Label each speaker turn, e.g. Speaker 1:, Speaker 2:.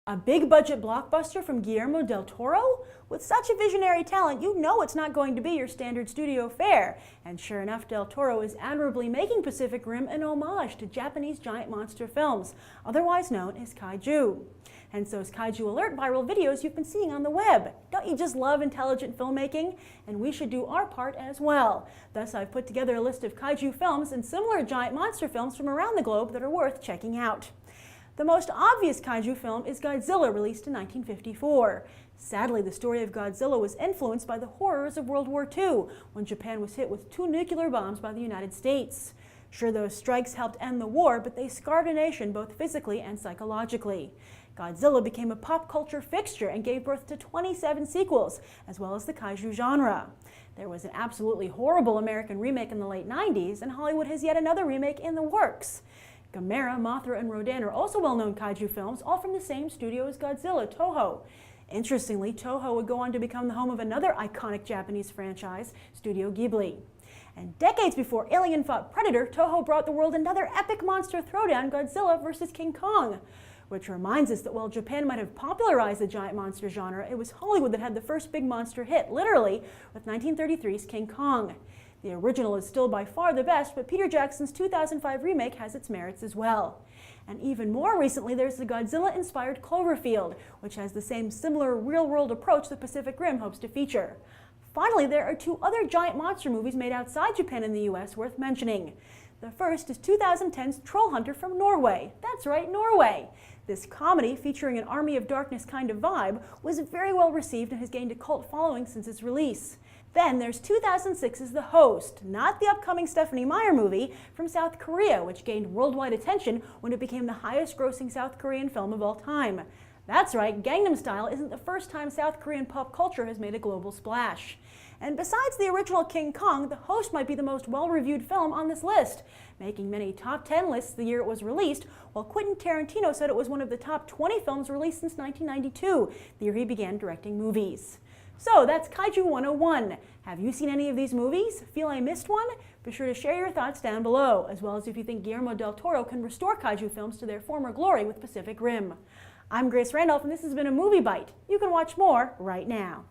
Speaker 1: A big budget blockbuster from Guillermo del Toro? With such a visionary talent, you know it's not going to be your standard studio fare. And sure enough, del Toro is admirably making Pacific Rim an homage to Japanese giant monster films, otherwise known as Kaiju. Hence those Kaiju alert viral videos you've been seeing on the web. Don't you just love intelligent filmmaking? And we should do our part as well. Thus, I've put together a list of Kaiju films and similar giant monster films from around the globe that are worth checking out. The most obvious Kaiju film is Godzilla, released in 1954. Sadly, the story of Godzilla was influenced by the horrors of World War II, when Japan was hit with 2 nuclear bombs by the United States. Sure, those strikes helped end the war, but they scarred a nation both physically and psychologically. Godzilla became a pop culture fixture and gave birth to 27 sequels, as well as the Kaiju genre. There was an absolutely horrible American remake in the late 90s, and Hollywood has yet another remake in the works. Gamera, Mothra, and Rodan are also well-known Kaiju films, all from the same studio as Godzilla, Toho. Interestingly, Toho would go on to become the home of another iconic Japanese franchise, Studio Ghibli. And decades before Alien fought Predator, Toho brought the world another epic monster throwdown, Godzilla vs. King Kong. Which reminds us that while Japan might have popularized the giant monster genre, it was Hollywood that had the first big monster hit, literally, with 1933's King Kong. The original is still by far the best, but Peter Jackson's 2005 remake has its merits as well. And even more recently, there's the Godzilla-inspired Cloverfield, which has the same similar real-world approach the Pacific Rim hopes to feature. Finally, there are 2 other giant monster movies made outside Japan and the US worth mentioning. The first is 2010's Troll Hunter from Norway. That's right, Norway. This comedy, featuring an Army of Darkness kind of vibe, was very well received and has gained a cult following since its release. Then there's 2006's The Host, not the upcoming Stephenie Meyer movie, from South Korea, which gained worldwide attention when it became the highest-grossing South Korean film of all time. That's right, Gangnam Style isn't the first time South Korean pop culture has made a global splash. And besides the original King Kong, The Host might be the most well-reviewed film on this list, making many top 10 lists the year it was released, while Quentin Tarantino said it was one of the top 20 films released since 1992, the year he began directing movies. So that's Kaiju 101. Have you seen any of these movies? Feel I missed one? Be sure to share your thoughts down below, as well as if you think Guillermo del Toro can restore Kaiju films to their former glory with Pacific Rim. I'm Grace Randolph, and this has been a Movie Bite. You can watch more right now.